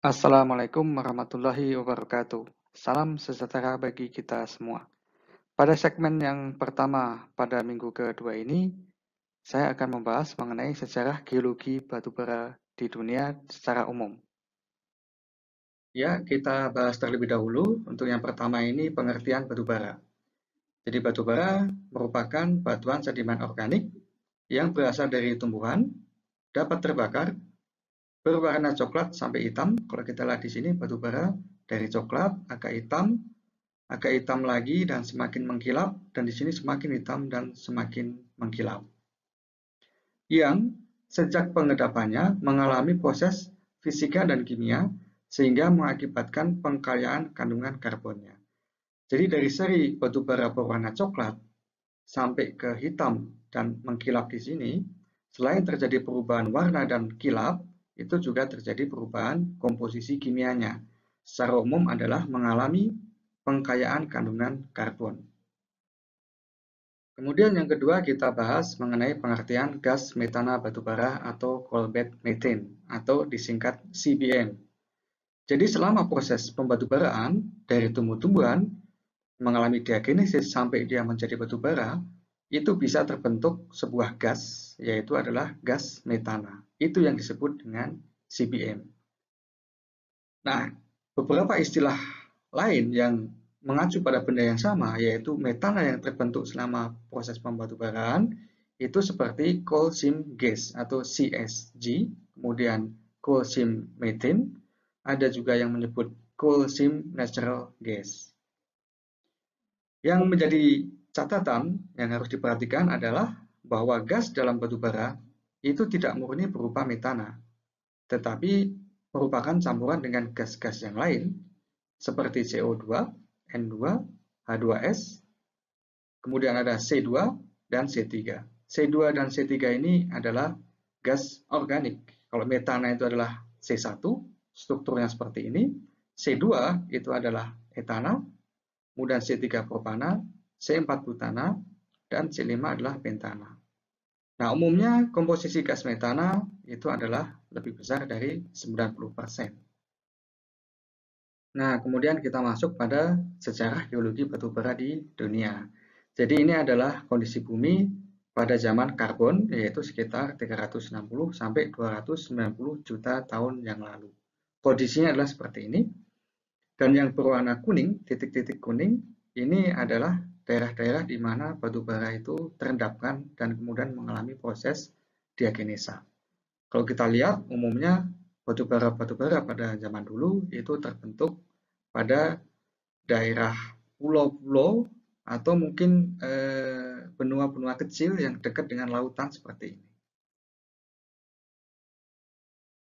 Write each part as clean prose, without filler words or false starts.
Assalamualaikum warahmatullahi wabarakatuh. Salam sejahtera bagi kita semua. Pada segmen yang pertama pada minggu kedua ini, saya akan membahas mengenai sejarah geologi batubara di dunia secara umum. Ya, kita bahas terlebih dahulu. Untuk yang pertama ini pengertian batubara. Jadi batubara merupakan batuan sedimen organik yang berasal dari tumbuhan, dapat terbakar, berwarna coklat sampai hitam. Kalau kita lihat di sini batubara dari coklat agak hitam lagi dan semakin mengkilap, dan di sini semakin hitam dan semakin mengkilap. Yang sejak pengedapannya mengalami proses fisika dan kimia sehingga mengakibatkan pengkayaan kandungan karbonnya. Jadi dari seri batubara berwarna coklat sampai ke hitam dan mengkilap di sini, selain terjadi perubahan warna dan kilap, itu juga terjadi perubahan komposisi kimianya. Secara umum adalah mengalami pengkayaan kandungan karbon. Kemudian yang kedua kita bahas mengenai pengertian gas metana batubara atau coalbed methane atau disingkat CBM. Jadi selama proses pembatubaraan dari tumbuh-tumbuhan mengalami diagenesis sampai dia menjadi batubara, itu bisa terbentuk sebuah gas, yaitu adalah gas metana. Itu yang disebut dengan CBM. Nah, beberapa istilah lain yang mengacu pada benda yang sama, yaitu metana yang terbentuk selama proses pembatubaraan, itu seperti coal seam gas atau CSG, kemudian coal seam methane, ada juga yang menyebut coal seam natural gas. Yang menjadi catatan yang harus diperhatikan adalah bahwa gas dalam batubara itu tidak murni berupa metana, tetapi merupakan campuran dengan gas-gas yang lain seperti CO2, N2, H2S, kemudian ada C2 dan C3. C2 dan C3 ini adalah gas organik. Kalau metana itu adalah C1, strukturnya seperti ini. C2 itu adalah etana, kemudian C3 propana, C4 butana, dan C5 adalah pentana. Nah, umumnya komposisi gas metana itu adalah lebih besar dari 90%. Nah, kemudian kita masuk pada sejarah geologi batubara di dunia. Jadi ini adalah kondisi bumi pada zaman karbon, yaitu sekitar 360 sampai 290 juta tahun yang lalu. Kondisinya adalah seperti ini. Dan yang berwarna kuning, titik-titik kuning, ini adalah daerah-daerah di mana batubara itu terendapkan dan kemudian mengalami proses diagenesa. Kalau kita lihat, umumnya batubara-batubara pada zaman dulu itu terbentuk pada daerah pulau-pulau atau mungkin benua-benua kecil yang dekat dengan lautan seperti ini.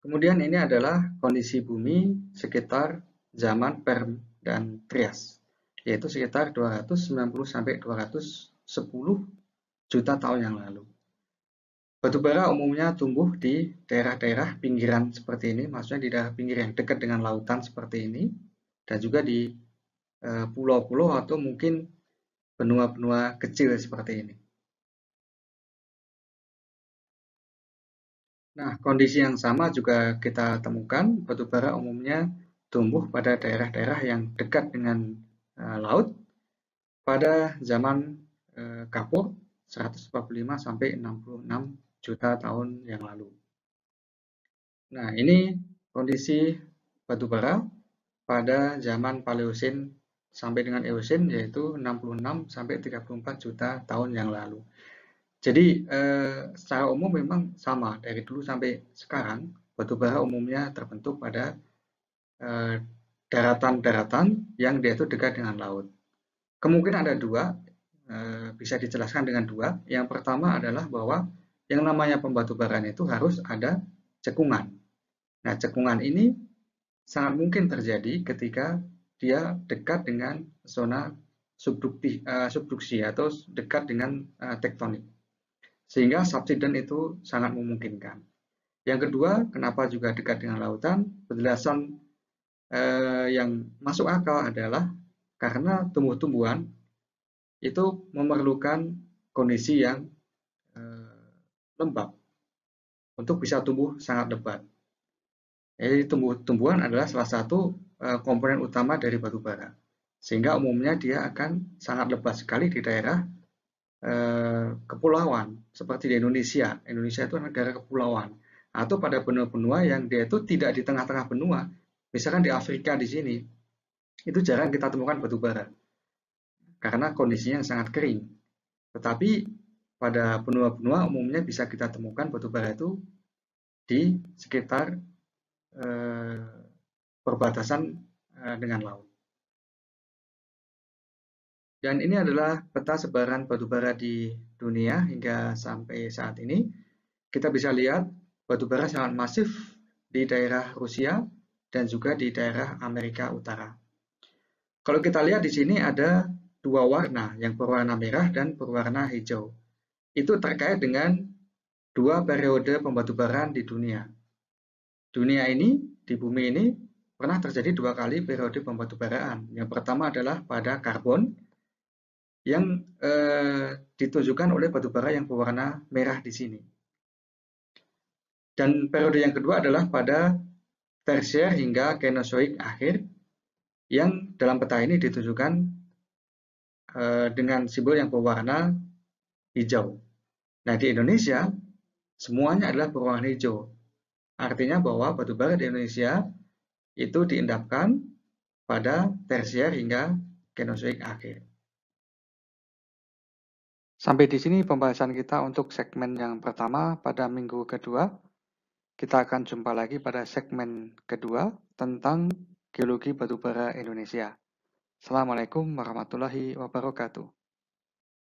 Kemudian ini adalah kondisi bumi sekitar zaman Perm dan Trias, yaitu sekitar 290 sampai 210 juta tahun yang lalu. Batubara umumnya tumbuh di daerah-daerah pinggiran seperti ini, maksudnya di daerah pinggir yang dekat dengan lautan seperti ini, dan juga di pulau-pulau atau mungkin benua-benua kecil seperti ini. Nah, kondisi yang sama juga kita temukan, batubara umumnya tumbuh pada daerah-daerah yang dekat dengan laut pada zaman Kapur 145 sampai 66 juta tahun yang lalu. Nah, ini kondisi batubara pada zaman Paleosin sampai dengan Eosin, yaitu 66 sampai 34 juta tahun yang lalu. Jadi secara umum memang sama dari dulu sampai sekarang, batubara umumnya terbentuk pada daratan-daratan yang dia itu dekat dengan laut. Kemungkinan ada dua, bisa dijelaskan dengan dua. Yang pertama adalah bahwa yang namanya pembatubaran itu harus ada cekungan. Nah, cekungan ini sangat mungkin terjadi ketika dia dekat dengan zona subduksi atau dekat dengan tektonik. Sehingga subsiden itu sangat memungkinkan. Yang kedua, kenapa juga dekat dengan lautan? Penjelasan yang masuk akal adalah karena tumbuh-tumbuhan itu memerlukan kondisi yang lembab untuk bisa tumbuh sangat lebat. Jadi tumbuhan adalah salah satu komponen utama dari batu bara. Sehingga umumnya dia akan sangat lebat sekali di daerah kepulauan, seperti di Indonesia. Indonesia itu negara kepulauan. Atau pada benua-benua yang dia itu tidak di tengah-tengah benua. Misalkan di Afrika di sini, itu jarang kita temukan batu bara karena kondisinya yang sangat kering. Tetapi pada benua-benua umumnya bisa kita temukan batu bara itu di sekitar perbatasan dengan laut. Dan ini adalah peta sebaran batu bara di dunia hingga sampai saat ini. Kita bisa lihat batu bara sangat masif di daerah Rusia dan juga di daerah Amerika Utara. Kalau kita lihat di sini ada dua warna, yang berwarna merah dan berwarna hijau. Itu terkait dengan dua periode pembatubaran di dunia. Dunia ini, di bumi ini, pernah terjadi dua kali periode pembatubaraan. Yang pertama adalah pada karbon, yang ditunjukkan oleh batu bara yang berwarna merah di sini. Dan periode yang kedua adalah pada tersier hingga Kenozoik akhir, yang dalam peta ini ditunjukkan dengan simbol yang berwarna hijau. Nah, di Indonesia semuanya adalah berwarna hijau. Artinya bahwa batu bara di Indonesia itu diendapkan pada tersier hingga Kenozoik akhir. Sampai di sini pembahasan kita untuk segmen yang pertama pada minggu kedua. Kita akan jumpa lagi pada segmen kedua tentang geologi batubara Indonesia. Assalamualaikum warahmatullahi wabarakatuh.